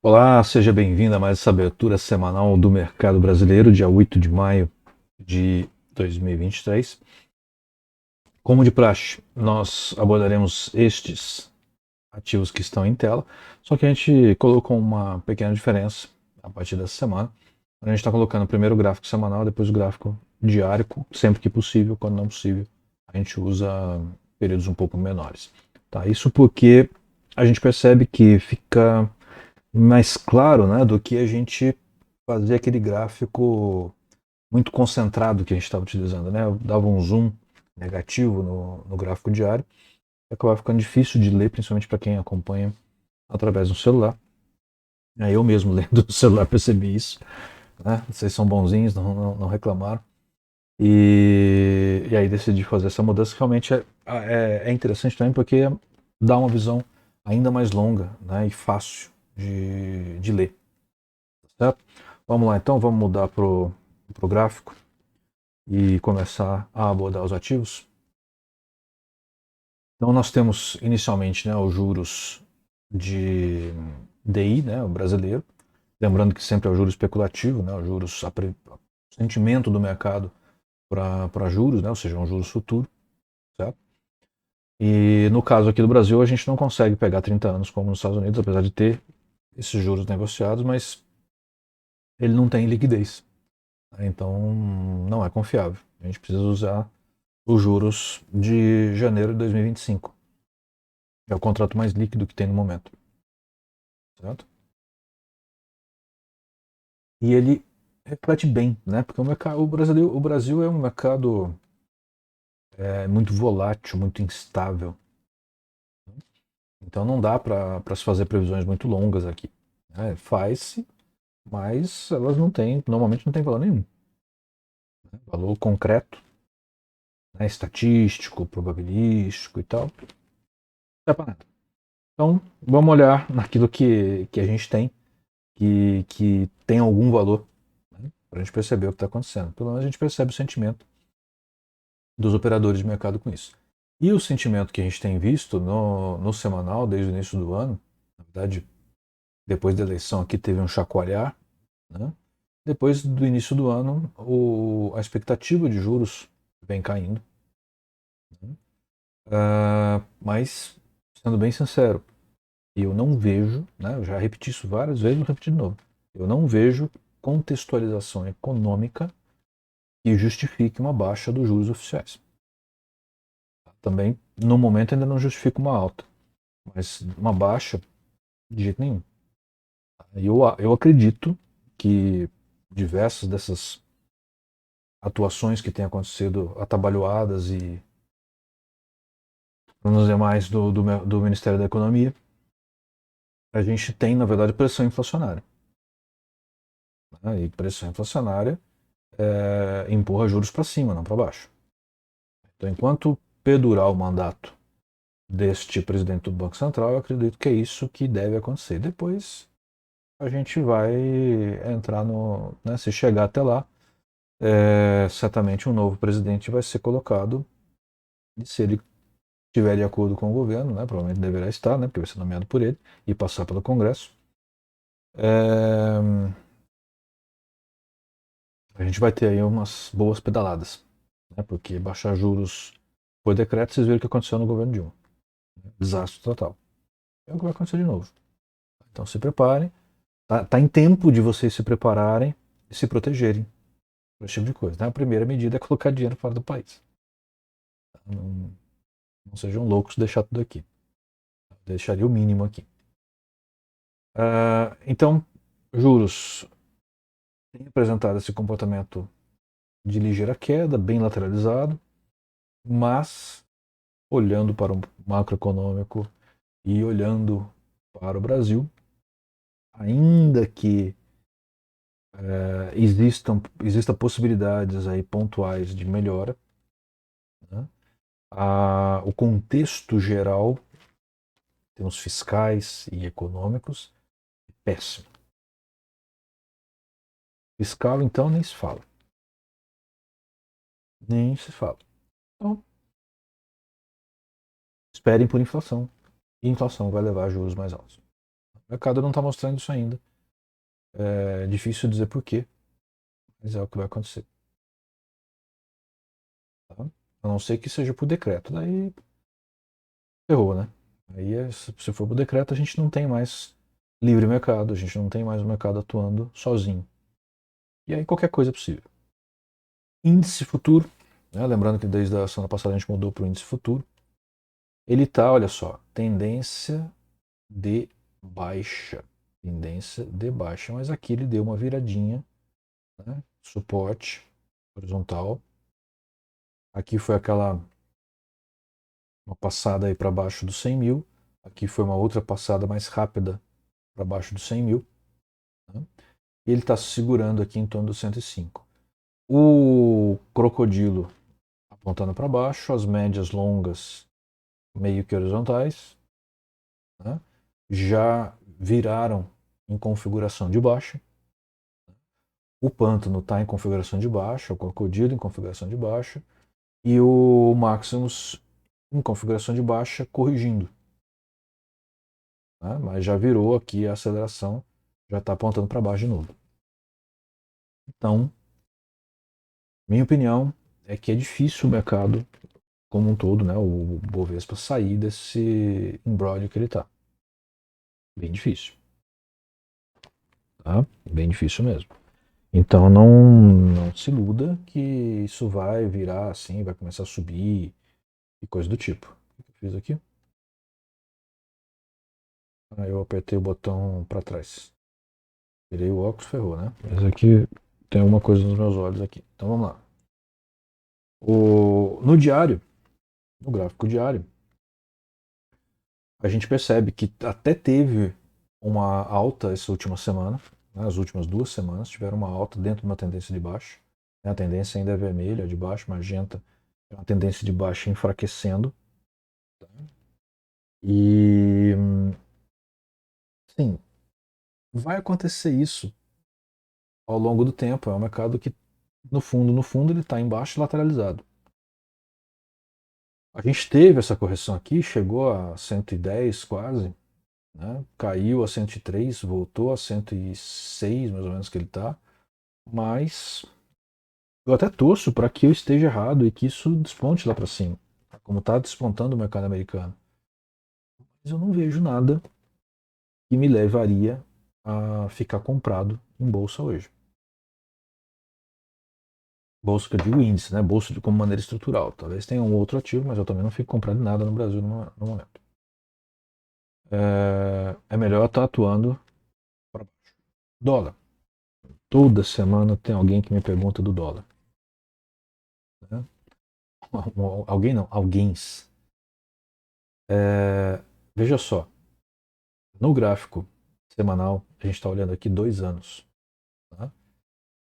Olá, seja bem-vindo a mais essa abertura semanal do mercado brasileiro, dia 8 de maio de 2023. Como de praxe, nós abordaremos estes ativos que estão em tela, só que a gente colocou uma pequena diferença a partir dessa semana. A gente está colocando primeiro o gráfico semanal, depois o gráfico diário, sempre que possível, quando não possível, a gente usa períodos um pouco menores. Tá? Isso porque a gente percebe que fica mais claro, né, do que a gente fazer aquele gráfico muito concentrado que a gente estava utilizando, né? Eu dava um zoom negativo no gráfico diário e acabava ficando difícil de ler, principalmente para quem acompanha através do celular. Aí eu mesmo lendo do celular percebi isso, né? Vocês são bonzinhos, não reclamaram. E aí decidi fazer essa mudança, que realmente é interessante também porque dá uma visão ainda mais longa, né, e fácil de ler. Certo? Vamos lá então, vamos mudar para o gráfico e começar a abordar os ativos. Então nós temos inicialmente, né, os juros de DI, né, o brasileiro, lembrando que sempre é o juro especulativo, né, o juros, o sentimento do mercado para juros, né, ou seja, um juros futuro, certo? E no caso aqui do Brasil a gente não consegue pegar 30 anos como nos Estados Unidos, apesar de ter esses juros negociados, mas ele não tem liquidez, né, então não é confiável. A gente precisa usar os juros de janeiro de 2025. É o contrato mais líquido que tem no momento. Certo? E ele reflete bem, né? Porque o Brasil é um mercado muito volátil, muito instável. Então não dá para se fazer previsões muito longas aqui. Né? Faz-se, mas elas não têm, normalmente não tem valor nenhum. Né? Valor concreto, né? Estatístico, probabilístico e tal. Não dá para nada. Então vamos olhar naquilo que a gente tem, que tem algum valor, né? Para a gente perceber o que está acontecendo. Pelo menos a gente percebe o sentimento dos operadores de mercado com isso. E o sentimento que a gente tem visto no semanal desde o início do ano, na verdade, depois da eleição aqui teve um chacoalhar, né? Depois do início do ano, a expectativa de juros vem caindo. Né? Mas, sendo bem sincero, eu não vejo, né, eu já repeti isso várias vezes, vou repetir de novo, eu não vejo contextualização econômica que justifique uma baixa dos juros oficiais. Também, no momento, ainda não justifica uma alta, mas uma baixa, de jeito nenhum. Eu acredito que diversas dessas atuações que têm acontecido atabalhoadas e nos demais do Ministério da Economia, a gente tem, na verdade, pressão inflacionária. Né? E pressão inflacionária empurra juros para cima, não para baixo. Então, enquanto perdurar o mandato deste presidente do Banco Central, eu acredito que é isso que deve acontecer. Depois a gente vai entrar no. Né, se chegar até lá, certamente um novo presidente vai ser colocado. E se ele estiver de acordo com o governo, né, provavelmente deverá estar, né, porque vai ser nomeado por ele e passar pelo Congresso, é, a gente vai ter aí umas boas pedaladas. Né, porque baixar juros por decreto, vocês viram o que aconteceu no governo Dilma. Né, desastre total. É o que vai acontecer de novo. Então se preparem. Tá em tempo de vocês se prepararem e se protegerem para esse tipo de coisa. Né? A primeira medida é colocar dinheiro fora do país. Não, não sejam loucos de deixar tudo aqui. Deixaria o mínimo aqui. Então, juros têm apresentado esse comportamento de ligeira queda, bem lateralizado, mas olhando para o macroeconômico e olhando para o Brasil, ainda que existam possibilidades aí pontuais de melhora, né? O contexto geral, em termos fiscais e econômicos, é péssimo. Fiscal, então, nem se fala. Nem se fala. Então, esperem por inflação. E inflação vai levar a juros mais altos. O mercado não está mostrando isso ainda. É difícil dizer por quê, mas é o que vai acontecer. Tá? A não ser que seja por decreto. Daí ferrou, né? Aí, se for por decreto, a gente não tem mais livre mercado, a gente não tem mais o mercado atuando sozinho. E aí qualquer coisa é possível. Índice futuro, né? Lembrando que desde a semana passada a gente mudou para o índice futuro. Ele está, olha só, tendência de baixa. Tendência de baixa. Mas aqui ele deu uma viradinha, né? Suporte horizontal. Aqui foi uma passada aí para baixo dos 100 mil. Aqui foi uma outra passada mais rápida para baixo dos 100 mil. Né? E ele está se segurando aqui em torno dos 105. O crocodilo apontando para baixo, as médias longas meio que horizontais, né? Já viraram em configuração de baixa. O pântano está em configuração de baixa, o crocodilo em configuração de baixa e o Maximus em configuração de baixa corrigindo. Né? Mas já virou aqui a aceleração, já está apontando para baixo de novo. Então, minha opinião é que é difícil o mercado como um todo, né, o Bovespa sair desse imbróglio que ele está. Bem difícil. Tá? Bem difícil mesmo. Então não se iluda que isso vai virar assim, vai começar a subir e coisa do tipo. O que eu fiz aqui? Eu apertei o botão para trás. Tirei o óculos, ferrou, né? Mas aqui tem alguma coisa nos meus olhos aqui. Então vamos lá. No diário, no gráfico diário, a gente percebe que até teve uma alta essa última semana. Né? As últimas 2 semanas tiveram uma alta dentro de uma tendência de baixa. A tendência ainda é vermelha, de baixo, magenta. É uma tendência de baixa enfraquecendo. E, sim, vai acontecer isso ao longo do tempo. É um mercado que, no fundo, ele está embaixo lateralizado. A gente teve essa correção aqui, chegou a 110 quase, né? Caiu a 103, voltou a 106, mais ou menos que ele está. Mas eu até torço para que eu esteja errado e que isso desponte lá para cima, como está despontando o mercado americano. Mas eu não vejo nada que me levaria a ficar comprado em bolsa hoje. Bolsa que eu digo índice, né? Bolsa como maneira estrutural. Talvez tenha um outro ativo, mas eu também não fico comprando nada no Brasil no momento. É melhor estar atuando para baixo. Dólar. Toda semana tem alguém que me pergunta do dólar. Né? Alguém não, alguéms. Veja só, no gráfico semanal, a gente está olhando aqui 2 anos. Tá?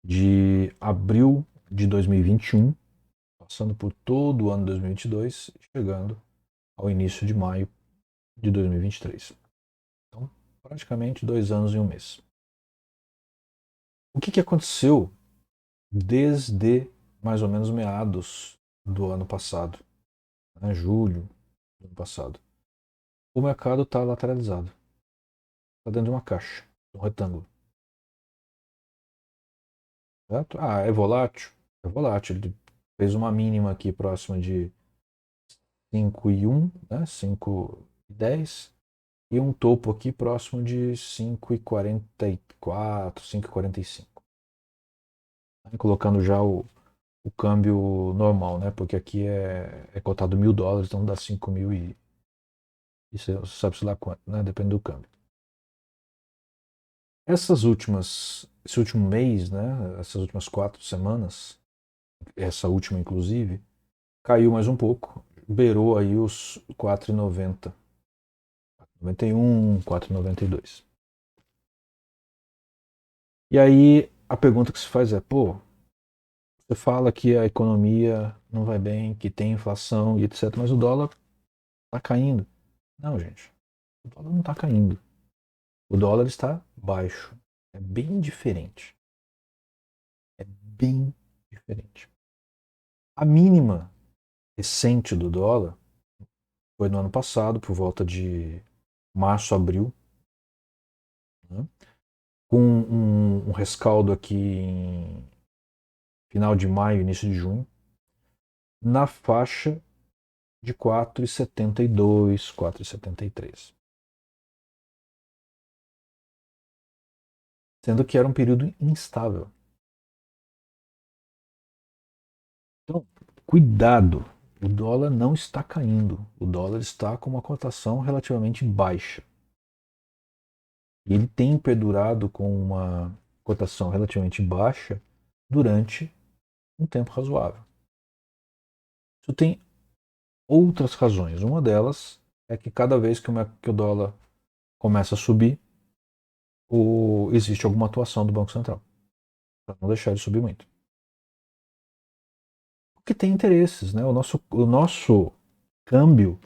De abril de 2021, passando por todo o ano de 2022, chegando ao início de maio de 2023. Então, praticamente 2 anos e um mês. O que aconteceu desde mais ou menos meados do ano passado, né, julho do ano passado? O mercado está lateralizado, está dentro de uma caixa, um retângulo. Certo? É volátil? É volátil. Ele fez uma mínima aqui próxima de 5,1, né, 5,10 e um topo aqui próximo de 5,44, 5,45. Colocando já o câmbio normal, né? Porque aqui é cotado $1.000, então dá 5 mil e você sabe-se lá quanto, né? Depende do câmbio. Esse último mês, né? Essas últimas 4 semanas, essa última inclusive, caiu mais um pouco, beirou aí os 4,90, 4,91, 4,92. E aí a pergunta que se faz é, pô, você fala que a economia não vai bem, que tem inflação e etc, mas o dólar está caindo. Não, gente, o dólar não está caindo. O dólar está baixo. É bem diferente. É bem diferente. A mínima recente do dólar foi no ano passado, por volta de março, abril. né? Com um rescaldo aqui em final de maio, início de junho, na faixa de 4,72, 4,73. Sendo que era um período instável. Então, cuidado, o dólar não está caindo, o dólar está com uma cotação relativamente baixa. E ele tem perdurado com uma cotação relativamente baixa durante um tempo razoável. Isso tem outras razões. Uma delas é que cada vez que o dólar começa a subir, existe alguma atuação do Banco Central para não deixar ele subir muito. Porque tem interesses, né? O nosso câmbio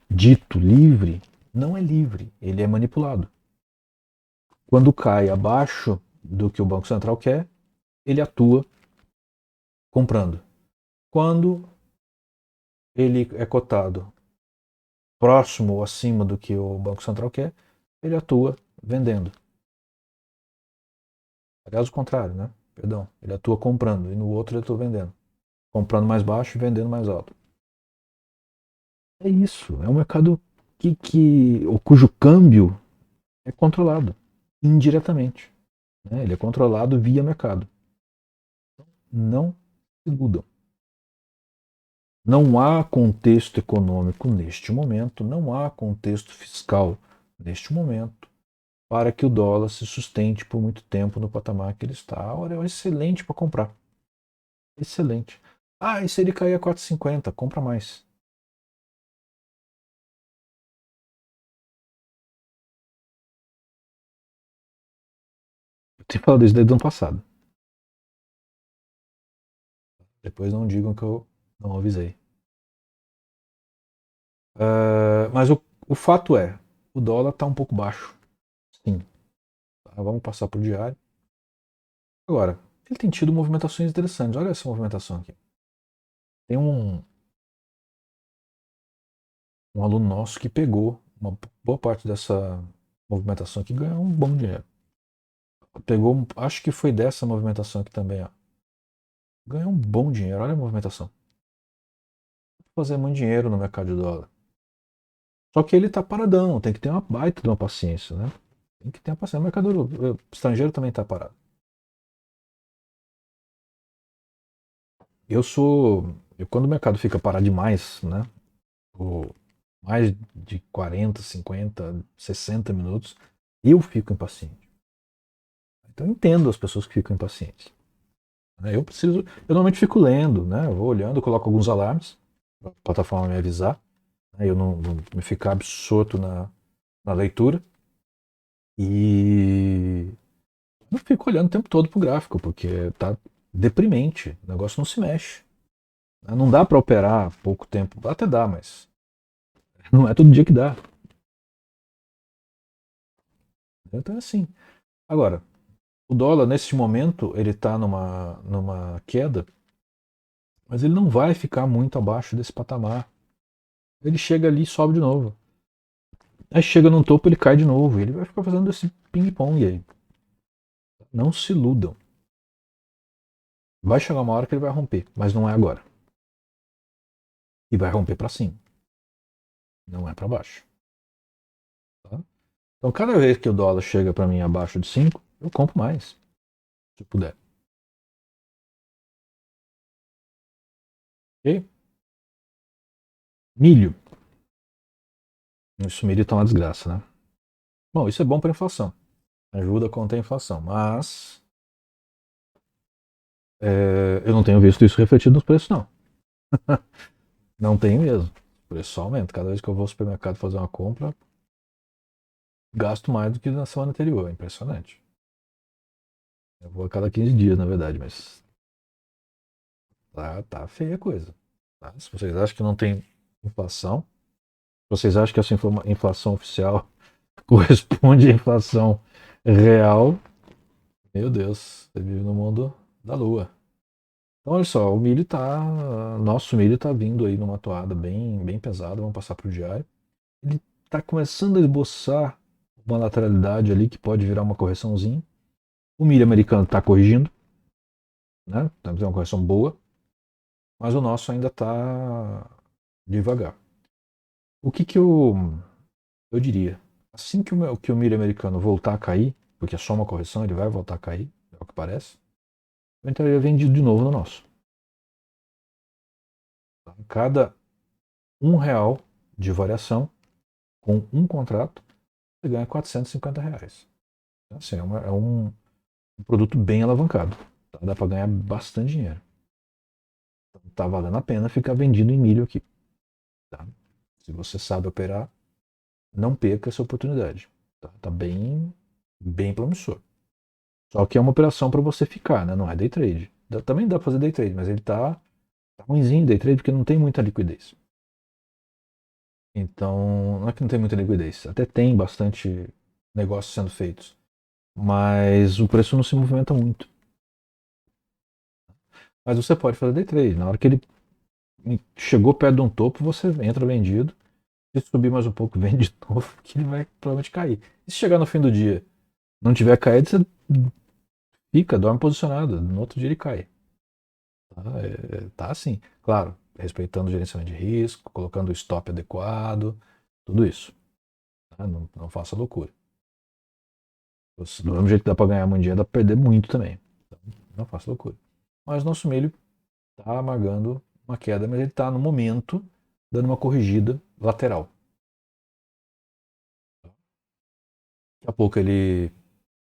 dito livre não é livre, ele é manipulado. Quando cai abaixo do que o Banco Central quer, ele atua comprando. Quando ele é cotado próximo ou acima do que o Banco Central quer, ele atua vendendo. Aliás, o contrário, né? Perdão, ele atua comprando e no outro ele atua vendendo. Comprando mais baixo e vendendo mais alto. É isso, é um mercado cujo câmbio é controlado indiretamente, né? Ele é controlado via mercado. Não se iludam. Não há contexto econômico neste momento, não há contexto fiscal neste momento para que o dólar se sustente por muito tempo no patamar que ele está. A hora é excelente para comprar. Excelente. Ah, e se ele cair a 4,50, compra mais. Eu tenho falado isso desde o ano passado. Depois não digam que eu não avisei. Mas o fato é, o dólar está um pouco baixo. Sim. Tá, vamos passar para o diário. Agora, ele tem tido movimentações interessantes. Olha essa movimentação aqui. Tem um aluno nosso que pegou uma boa parte dessa movimentação aqui e ganhou um bom dinheiro. Pegou, acho que foi dessa movimentação aqui também, ó. Ganhou um bom dinheiro, olha a movimentação. Fazer muito dinheiro no mercado de dólar. Só que ele tá paradão, tem que ter uma baita de uma paciência, né? Tem que ter uma paciência. O mercado estrangeiro também tá parado. Quando o mercado fica parado demais, né? Por mais de 40, 50, 60 minutos, eu fico impaciente. Então eu entendo as pessoas que ficam impacientes. Eu normalmente fico lendo, né? Eu vou olhando, eu coloco alguns alarmes para a plataforma me avisar, né? Eu não me ficar absorto na leitura e eu fico olhando o tempo todo pro gráfico, porque tá deprimente, o negócio não se mexe. Não dá para operar pouco tempo, até dá, mas não é todo dia que dá. Então é assim. Agora, o dólar nesse momento ele está numa queda, mas ele não vai ficar muito abaixo desse patamar. Ele chega ali e sobe de novo. Aí chega no topo, ele cai de novo. Ele vai ficar fazendo esse ping-pong aí. Não se iludam. Vai chegar uma hora que ele vai romper, mas não é agora. E vai romper para cima. Não é para baixo. Tá? Então, cada vez que o dólar chega para mim abaixo de 5, eu compro mais. Se puder. Ok? Milho. Isso, milho tá uma desgraça, né? Bom, isso é bom para inflação. Ajuda a conter a inflação. Mas eu não tenho visto isso refletido nos preços, não. Não tenho mesmo. O preço só aumenta. Cada vez que eu vou ao supermercado fazer uma compra, gasto mais do que na semana anterior. É impressionante. Eu vou a cada 15 dias, na verdade, mas tá feia a coisa. Tá? Se vocês acham que não tem inflação, se vocês acham que essa inflação oficial corresponde à inflação real, meu Deus, você vive no mundo da lua. Então, olha só, nosso milho tá vindo aí numa toada bem, bem pesada, vamos passar pro diário. Ele tá começando a esboçar uma lateralidade ali que pode virar uma correçãozinha. O milho americano está corrigindo, né? Tá uma correção boa, mas o nosso ainda está devagar. O que eu diria? Assim que o milho americano voltar a cair, porque é só uma correção, ele vai voltar a cair, é o que parece, eu entraria vendido de novo no nosso. Tá? Cada R$ 1 de variação com um contrato, você ganha R$ 450. Então, assim, é um produto bem alavancado. Tá? Dá para ganhar bastante dinheiro. Então, tá valendo a pena ficar vendido em milho aqui. Tá? Se você sabe operar, não perca essa oportunidade. Tá bem promissor. Só que é uma operação para você ficar, né? Não é day trade. Também dá para fazer day trade, mas ele tá ruimzinho day trade porque não tem muita liquidez. Então, não é que não tem muita liquidez. Até tem bastante negócios sendo feitos. Mas o preço não se movimenta muito. Mas você pode fazer day trade. Na hora que ele chegou perto de um topo, você entra vendido. Se subir mais um pouco, vende de novo, que ele vai provavelmente cair. E se chegar no fim do dia, não tiver caído, você fica, dorme posicionado. No outro dia ele cai. Tá assim. Claro, respeitando o gerenciamento de risco, colocando o stop adequado, tudo isso. Tá? Não faça loucura. Do mesmo jeito que dá para ganhar muito dinheiro, dá para perder muito também. Então, não faça loucura. Mas nosso milho está amargando uma queda, mas ele está no momento dando uma corrigida lateral. Daqui a pouco ele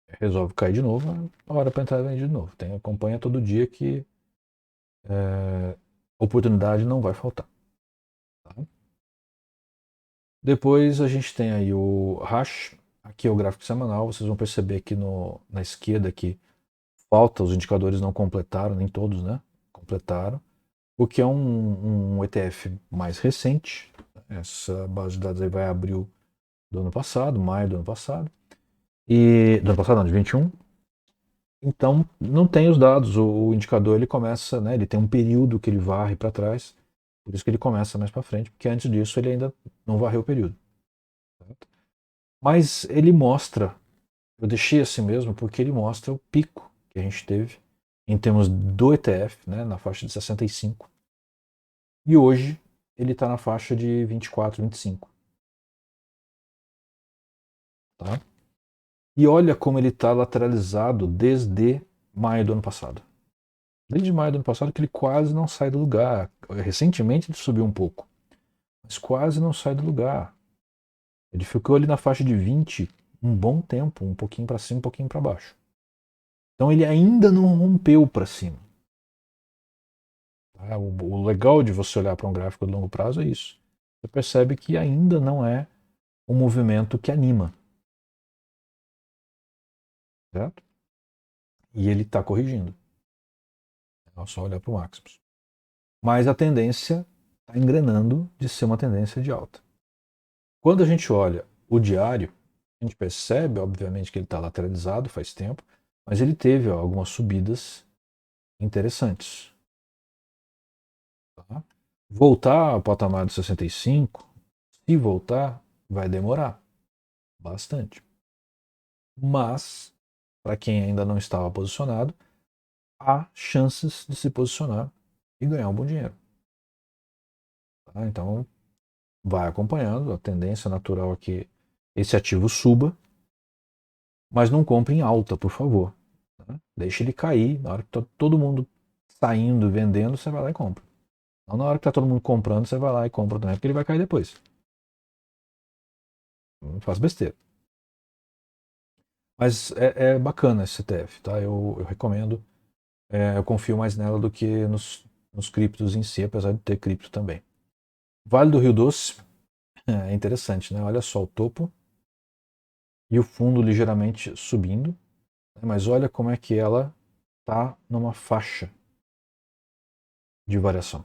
resolve cair de novo, a hora para entrar e vender de novo. Acompanha todo dia que oportunidade não vai faltar. Tá? Depois a gente tem aí o hash, aqui é o gráfico semanal, vocês vão perceber aqui na esquerda que falta, os indicadores não completaram, nem todos, né? Completaram. O que é um ETF mais recente. Essa base de dados aí vai abril do ano passado, maio do ano passado. E do ano passado não, de 21. Então não tem os dados, o indicador ele começa, né, ele tem um período que ele varre para trás, por isso que ele começa mais para frente, porque antes disso ele ainda não varreu o período. Certo? Mas ele mostra, eu deixei assim mesmo, porque ele mostra o pico que a gente teve em termos do ETF, né, na faixa de 65. E hoje ele está na faixa de 24, 25. Tá? E olha como ele está lateralizado desde maio do ano passado. Desde maio do ano passado que ele quase não sai do lugar. Recentemente ele subiu um pouco, mas quase não sai do lugar. Ele ficou ali na faixa de 20 um bom tempo, um pouquinho para cima, um pouquinho para baixo. Então ele ainda não rompeu para cima. Tá? O legal de você olhar para um gráfico de longo prazo é isso. Você percebe que ainda não é um movimento que anima. Certo? E ele está corrigindo. É só olhar para o Maximus. Mas a tendência está engrenando de ser uma tendência de alta. Quando a gente olha o diário, a gente percebe, obviamente, que ele está lateralizado faz tempo, mas ele teve algumas subidas interessantes. Tá? Voltar ao patamar de 65, se voltar, vai demorar bastante. Mas, para quem ainda não estava posicionado, há chances de se posicionar e ganhar um bom dinheiro. Tá? Então, vai acompanhando, a tendência natural é que esse ativo suba, mas não compre em alta, por favor. Tá? Deixe ele cair, na hora que está todo mundo saindo, vendendo, você vai lá e compra. Não na hora que está todo mundo comprando, você vai lá e compra também, porque ele vai cair depois. Não faz besteira. Mas é bacana esse ETF, tá? Eu recomendo. Eu confio mais nela do que nos criptos em si, apesar de ter cripto também. Vale do Rio Doce é interessante, né? Olha só o topo e o fundo ligeiramente subindo, né? Mas olha como é que ela está numa faixa de variação.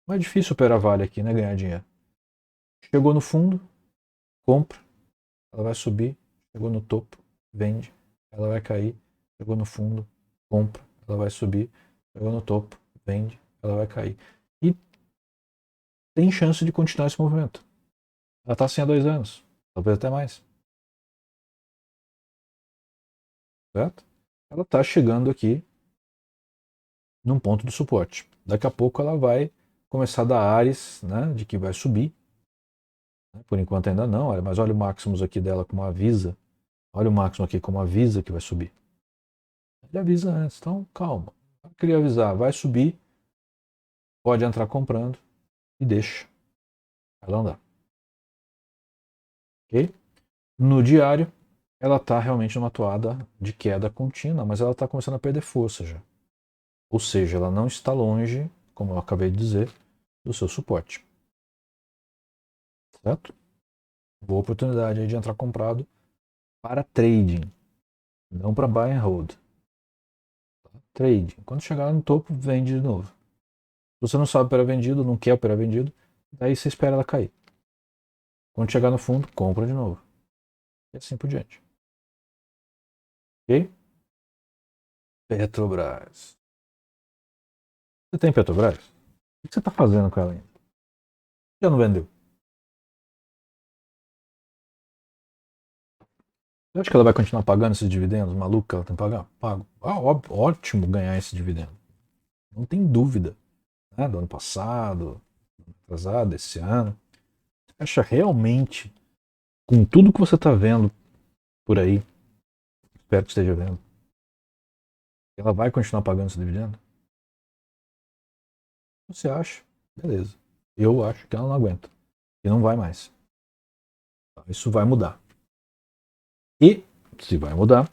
Não é difícil operar Vale aqui, né? Ganhar dinheiro. Chegou no fundo, compra, ela vai subir, chegou no topo, vende, ela vai cair, chegou no fundo, compra, ela vai subir, chegou no topo, vende, ela vai cair. E tem chance de continuar esse movimento. Ela está assim há 2 anos. talvez até mais. Certo? Ela está chegando aqui num ponto de suporte. Daqui a pouco ela vai começar a dar ares, né, de que vai subir. Por enquanto ainda não, mas olha o Maximus aqui dela como avisa. Olha o Maximus aqui como avisa que vai subir. Ele avisa antes, então calma. Eu queria avisar, vai subir, pode entrar comprando e deixa ela andar. Ok? No diário, ela está realmente numa toada de queda contínua, mas ela está começando a perder força já. Ou seja, ela não está longe, como eu acabei de dizer, do seu suporte. Certo? Boa oportunidade aí de entrar comprado para trading, não para buy and hold. Trading. Quando chegar lá no topo, vende de novo. Se você não sabe operar vendido, não quer operar vendido, daí você espera ela cair. Quando chegar no fundo, compra de novo. E assim por diante. Ok? Petrobras. Você tem Petrobras? O que você está fazendo com ela ainda? Já não vendeu? Eu acho que ela vai continuar pagando esses dividendos malucos que ela tem que pagar? Pago. Ótimo ganhar esse dividendo. Não tem dúvida. Né? Do ano passado, atrasado, esse ano. Você acha realmente, com tudo que você está vendo por aí, espero que esteja vendo, ela vai continuar pagando esse dividendo? Você acha? Beleza. Eu acho que ela não aguenta. E não vai mais. Isso vai mudar. E, se vai mudar,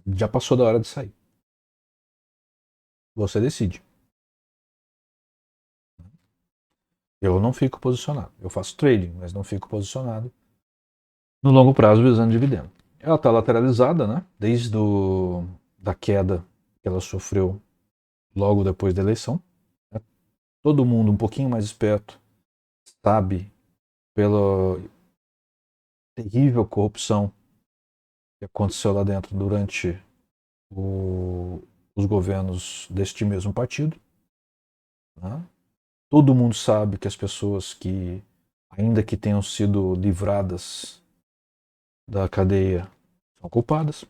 já passou da hora de sair. Você decide. Eu não fico posicionado. Eu faço trading, mas não fico posicionado no longo prazo visando dividendo. Ela está lateralizada, né? Desde da queda que ela sofreu logo depois da eleição. Né? Todo mundo um pouquinho mais esperto sabe pela terrível corrupção que aconteceu lá dentro durante os governos deste mesmo partido. Né? Todo mundo sabe que as pessoas que, ainda que tenham sido livradas da cadeia, são culpadas,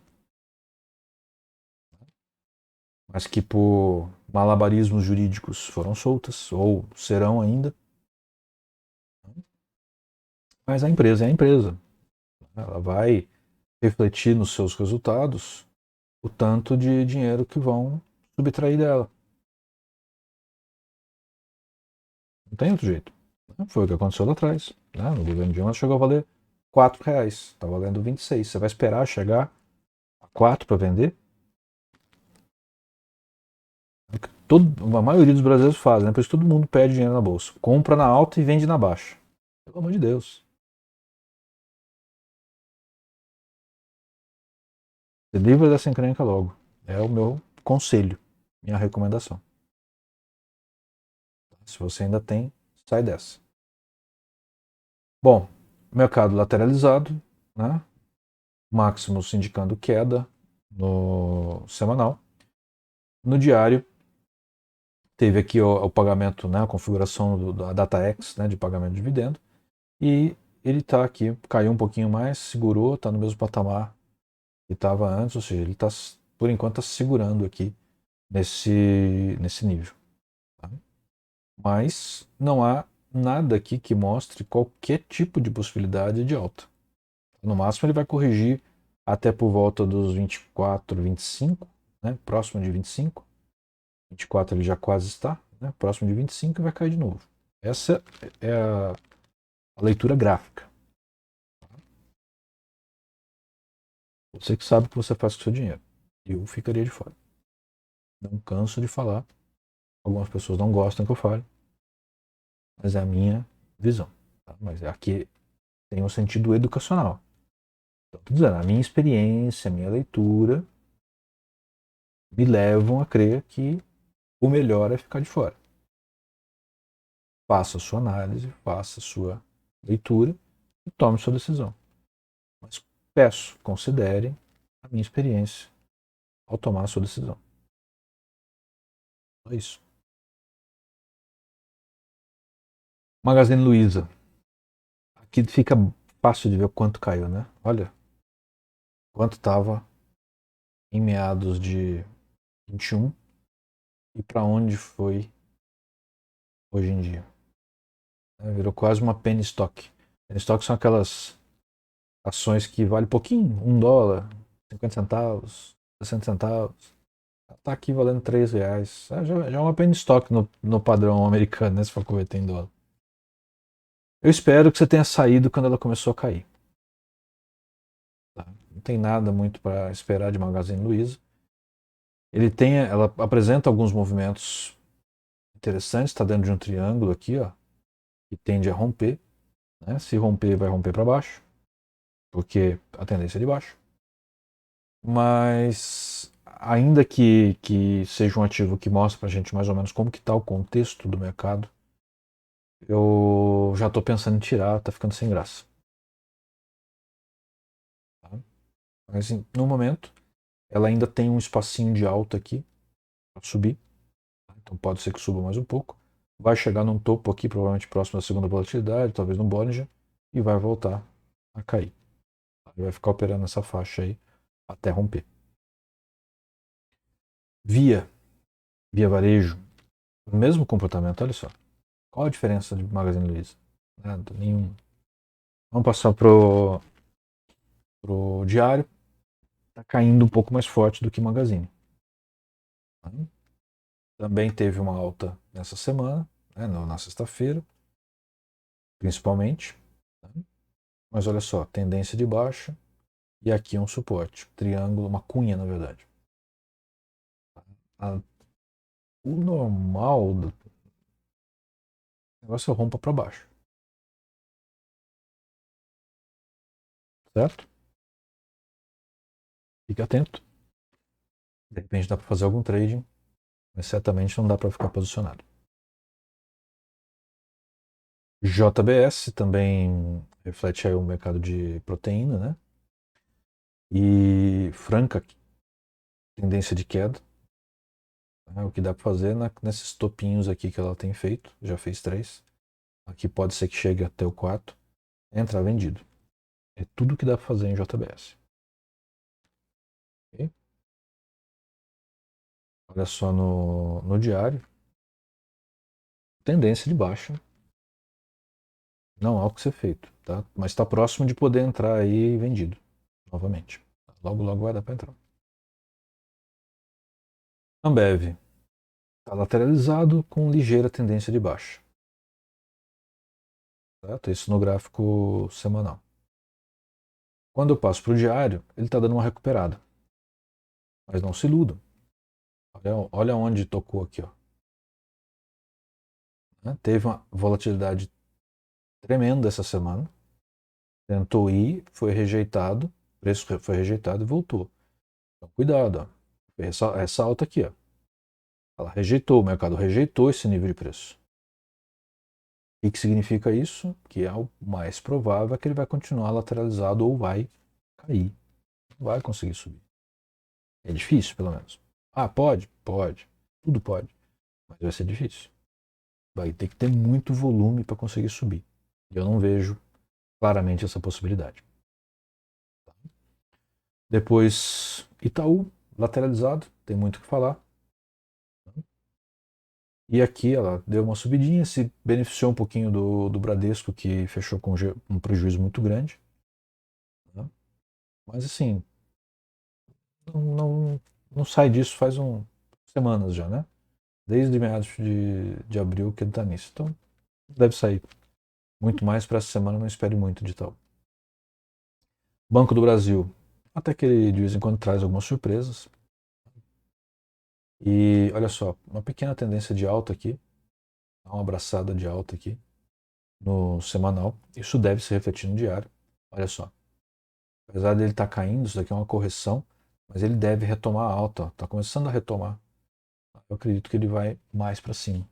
mas que por malabarismos jurídicos foram soltas ou serão ainda. Mas a empresa é a empresa. Ela vai refletir nos seus resultados o tanto de dinheiro que vão subtrair dela. Não tem outro jeito. Foi o que aconteceu lá atrás. No governo Dilma chegou a valer R$ 4. Está valendo 26. Você vai esperar chegar a 4 para vender? A maioria dos brasileiros fazem, né? Por isso todo mundo perde dinheiro na bolsa. Compra na alta e vende na baixa. Pelo amor de Deus. Se livra dessa encrenca logo. É o meu conselho, minha recomendação. Se você ainda tem, sai dessa. Bom, mercado lateralizado, né? Maximus indicando queda no semanal. No diário, teve aqui o pagamento, né, a configuração da DataX, né, de pagamento de dividendo. E ele está aqui, caiu um pouquinho mais, segurou, está no mesmo patamar que estava antes, ou seja, ele está, por enquanto, está segurando aqui nesse nível. Tá? Mas não há nada aqui que mostre qualquer tipo de possibilidade de alta. No máximo ele vai corrigir até por volta dos 24, 25, né? Próximo de 25. 24 ele já quase está, né? Próximo de 25 e vai cair de novo. Essa é a leitura gráfica. Você que sabe o que você faz com o seu dinheiro. Eu ficaria de fora. Não canso de falar. Algumas pessoas não gostam que eu fale. Mas é a minha visão. Tá? Mas aqui tem um sentido educacional. Então, tô dizendo, a minha experiência, a minha leitura me levam a crer que o melhor é ficar de fora. Faça a sua análise, faça a sua leitura e tome sua decisão. Mas peço, considere a minha experiência ao tomar a sua decisão. É isso. Magazine Luiza. que fica fácil de ver o quanto caiu, né? Olha quanto estava em meados de 21 e para onde foi hoje em dia. Virou quase uma penny stock. Penny stock são aquelas ações que valem pouquinho, $1, 50 centavos, 60 centavos. Tá aqui valendo R$ 3. Já é uma penny stock no padrão americano, né? Se for converter em dólar. Eu espero que você tenha saído quando ela começou a cair. Tá? Não tem nada muito para esperar de Magazine Luiza. Ela apresenta alguns movimentos interessantes, está dentro de um triângulo aqui, ó, que tende a romper. Né? Se romper, vai romper para baixo, porque a tendência é de baixo. Mas ainda que seja um ativo que mostre para a gente mais ou menos como que está o contexto do mercado, eu já estou pensando em tirar, está ficando sem graça. Tá? Mas no momento, ela ainda tem um espacinho de alta aqui para subir. Então pode ser que suba mais um pouco. Vai chegar num topo aqui, provavelmente próximo da segunda volatilidade, talvez no Bollinger, e vai voltar a cair. Ele vai ficar operando nessa faixa aí até romper. Via Varejo, o mesmo comportamento, olha só. Qual a diferença de Magazine Luiza? Nada, nenhum. Vamos passar pro diário. Está caindo um pouco mais forte do que Magazine. Também teve uma alta nessa semana, né, na sexta-feira, principalmente. Mas olha só, tendência de baixa e aqui um suporte, triângulo, uma cunha na verdade. O normal do negócio é rompa para baixo. Certo? Fique atento. De repente dá para fazer algum trading, mas certamente não dá para ficar posicionado. JBS também reflete aí o mercado de proteína, né? E franca tendência de queda. Né? O que dá para fazer nesses topinhos aqui que ela tem feito, já fez 3. Aqui pode ser que chegue até o 4. Entrar vendido. É tudo que dá para fazer em JBS. Okay? Olha só no diário. Tendência de baixa. Não há o que ser feito, tá? Mas está próximo de poder entrar aí vendido novamente. Logo, logo vai dar para entrar. Ambev está lateralizado com ligeira tendência de baixa. Certo? Isso no gráfico semanal. Quando eu passo para o diário, ele está dando uma recuperada. Mas não se iludam. Olha onde tocou aqui. Ó. Teve uma volatilidade tremenda essa semana. Tentou ir, foi rejeitado. O preço foi rejeitado e voltou. Então, cuidado. Ó. Essa alta aqui. Ó. Ela rejeitou, o mercado rejeitou esse nível de preço. O que significa isso? Que é o mais provável que ele vai continuar lateralizado ou vai cair. Não vai conseguir subir. É difícil, pelo menos. Ah, pode? Pode. Tudo pode. Mas vai ser difícil. Vai ter que ter muito volume para conseguir subir. E eu não vejo claramente essa possibilidade. Depois, Itaú, lateralizado, tem muito o que falar. E aqui ela deu uma subidinha, se beneficiou um pouquinho do Bradesco, que fechou com um prejuízo muito grande. Né? Mas assim, não sai disso faz semanas já, né? Desde meados de abril que ele está nisso. Então, deve sair muito mais para essa semana, não espere muito de tal. Banco do Brasil, até que ele de vez em quando traz algumas surpresas. E olha só, uma pequena tendência de alta aqui, uma abraçada de alta aqui no semanal. Isso deve se refletir no diário. Olha só, apesar dele estar caindo, isso daqui é uma correção, mas ele deve retomar a alta. Está começando a retomar. Eu acredito que ele vai mais para cima.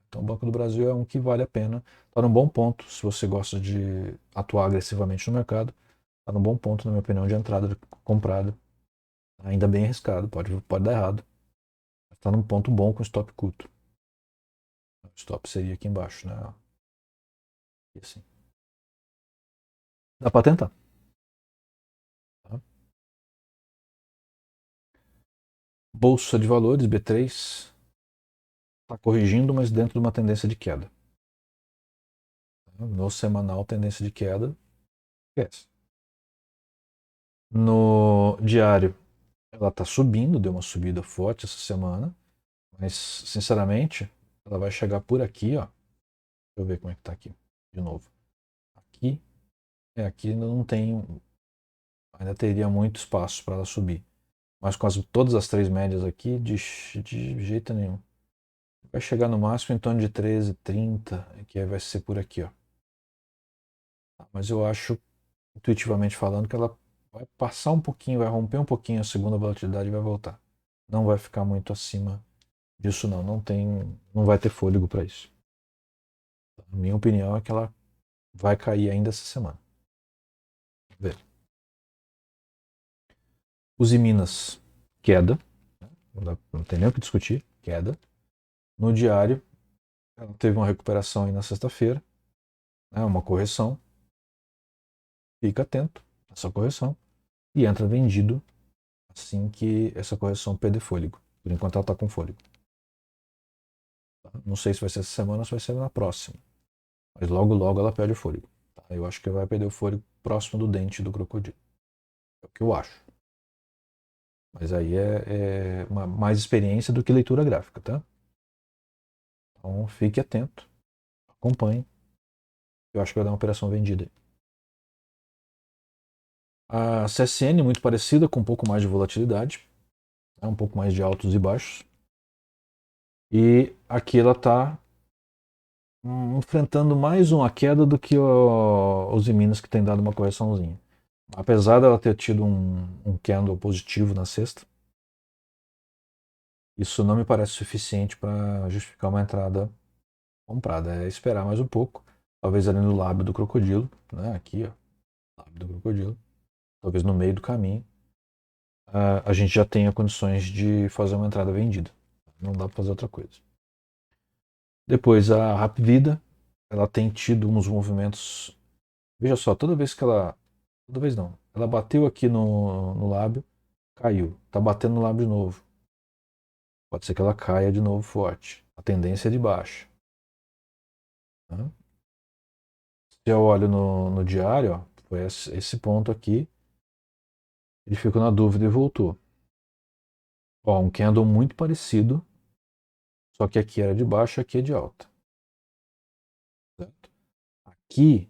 Então, o Banco do Brasil é um que vale a pena. Está num bom ponto, se você gosta de atuar agressivamente no mercado. Está num bom ponto, na minha opinião, de entrada, de comprada. Ainda bem arriscado, pode dar errado. Está num ponto bom com stop curto. O stop seria aqui embaixo, né? E assim. Dá para tentar. Tá? Bolsa de valores, B3, está corrigindo, mas dentro de uma tendência de queda. No semanal, tendência de queda, esquece. No diário, ela está subindo, deu uma subida forte essa semana, mas sinceramente, ela vai chegar por aqui, ó. Deixa eu ver como é que tá aqui, de novo. Aqui, aqui não tem, ainda teria muito espaço para ela subir. Mas com todas as três médias aqui, de jeito nenhum. Vai chegar no máximo em torno de 13,30, que vai ser por aqui, ó. Mas eu acho, intuitivamente falando, que ela vai passar um pouquinho, vai romper um pouquinho a segunda volatilidade e vai voltar. Não vai ficar muito acima disso não, não vai ter fôlego para isso. A minha opinião é que ela vai cair ainda essa semana. Vê. Uzi Minas, queda, não tem nem o que discutir, queda. No diário, ela teve uma recuperação aí na sexta-feira, uma correção. Fica atento a essa correção e entra vendido assim que essa correção perder fôlego. Por enquanto ela está com fôlego. Tá? Não sei se vai ser essa semana ou se vai ser na próxima. Mas logo logo ela perde o fôlego. Tá? Eu acho que vai perder o fôlego próximo do dente do crocodilo. É o que eu acho. Mas aí é mais experiência do que leitura gráfica, tá? Então fique atento, acompanhe. Eu acho que vai dar uma operação vendida. A CSN muito parecida, com um pouco mais de volatilidade, um pouco mais de altos e baixos. E aqui ela está enfrentando mais uma queda do que os Minas, que tem dado uma correçãozinha. Apesar dela ter tido um candle positivo na sexta, isso não me parece suficiente para justificar uma entrada comprada. É esperar mais um pouco, talvez ali no lábio do crocodilo, né? Aqui, ó, lábio do crocodilo, talvez no meio do caminho, a gente já tenha condições de fazer uma entrada vendida. Não dá para fazer outra coisa. Depois a Rapvida, ela tem tido uns movimentos. Veja só, toda vez que ela. Toda vez não. Ela bateu aqui no lábio, caiu. Tá batendo no lábio de novo. Pode ser que ela caia de novo forte. A tendência é de baixa. Tá? Se eu olho no diário, ó, foi esse ponto aqui. Ele ficou na dúvida e voltou. Ó, um candle muito parecido. Só que aqui era de baixa, aqui é de alta. Certo? Aqui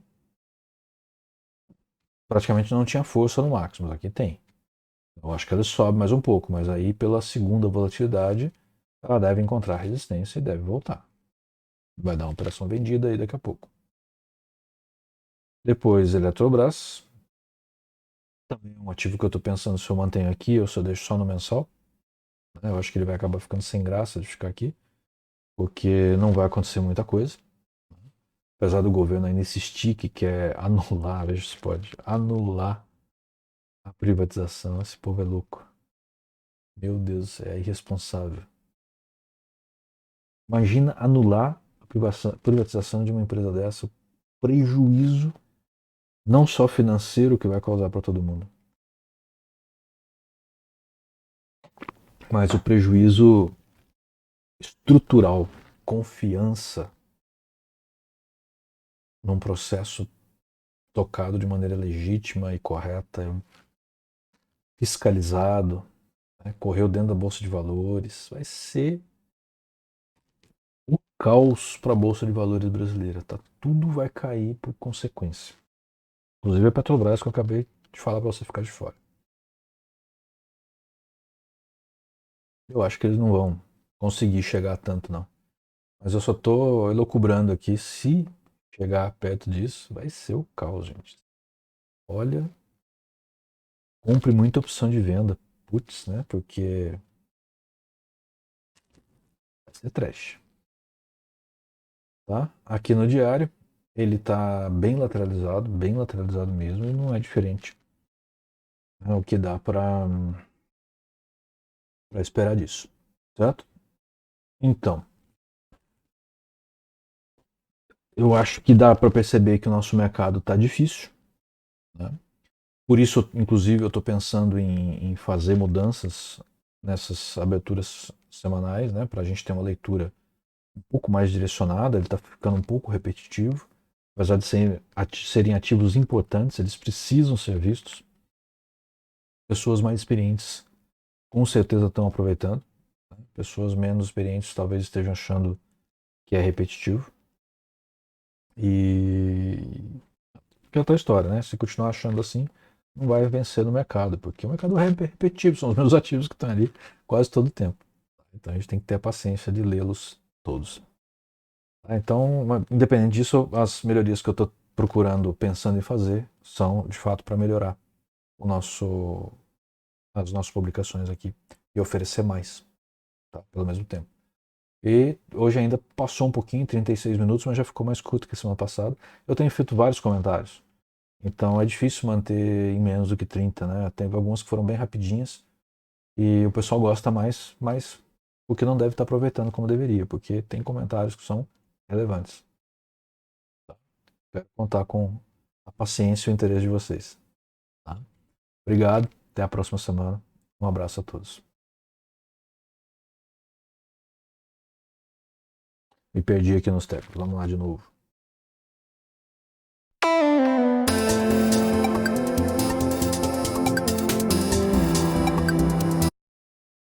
praticamente não tinha força no máximo, aqui tem. Eu acho que ela sobe mais um pouco, mas aí pela segunda volatilidade ela deve encontrar resistência e deve voltar. Vai dar uma operação vendida aí daqui a pouco. Depois Eletrobras, também é um ativo que eu estou pensando se eu mantenho aqui ou se eu deixo só no mensal. Eu acho que ele vai acabar ficando sem graça de ficar aqui, porque não vai acontecer muita coisa. Apesar do governo ainda insistir que quer anular, veja se pode, anular a privatização, esse povo é louco. Meu Deus, é irresponsável. Imagina anular a privatização de uma empresa dessa, o prejuízo não só financeiro que vai causar para todo mundo, mas o prejuízo estrutural, confiança num processo tocado de maneira legítima e correta, fiscalizado, né, correu dentro da Bolsa de Valores, vai ser o caos para a Bolsa de Valores brasileira. Tá? Tudo vai cair por consequência. Inclusive a Petrobras, que eu acabei de falar para você ficar de fora. Eu acho que eles não vão conseguir chegar a tanto, não. Mas eu só tô elucubrando aqui. Se chegar perto disso, vai ser o caos, gente. Olha, compre muita opção de venda. Putz, né? Porque vai ser trash. Tá? Aqui no diário, ele tá bem lateralizado mesmo, e não é diferente. É o que dá para esperar disso. Certo? Então, eu acho que dá para perceber que o nosso mercado tá difícil. Por isso, inclusive, eu estou pensando em fazer mudanças nessas aberturas semanais, né, para a gente ter uma leitura um pouco mais direcionada. Ele está ficando um pouco repetitivo, apesar de serem ativos importantes, eles precisam ser vistos. Pessoas mais experientes com certeza estão aproveitando, né? Pessoas menos experientes talvez estejam achando que é repetitivo. E que é outra história, né? Se continuar achando assim, não vai vencer no mercado, porque o mercado é repetitivo, são os meus ativos que estão ali quase todo o tempo. Então a gente tem que ter a paciência de lê-los todos. Então, independente disso, as melhorias que eu estou procurando, pensando em fazer, são de fato para melhorar as nossas publicações aqui e oferecer mais, tá? Pelo mesmo tempo. E hoje ainda passou um pouquinho, 36 minutos, mas já ficou mais curto que a semana passada. Eu tenho feito vários comentários. Então é difícil manter em menos do que 30, né? Teve algumas que foram bem rapidinhas e o pessoal gosta mais, mas o que não deve estar aproveitando como deveria, porque tem comentários que são relevantes. Quero contar com a paciência e o interesse de vocês. Tá? Obrigado, até a próxima semana. Um abraço a todos. Me perdi aqui nos tópicos. Vamos lá de novo.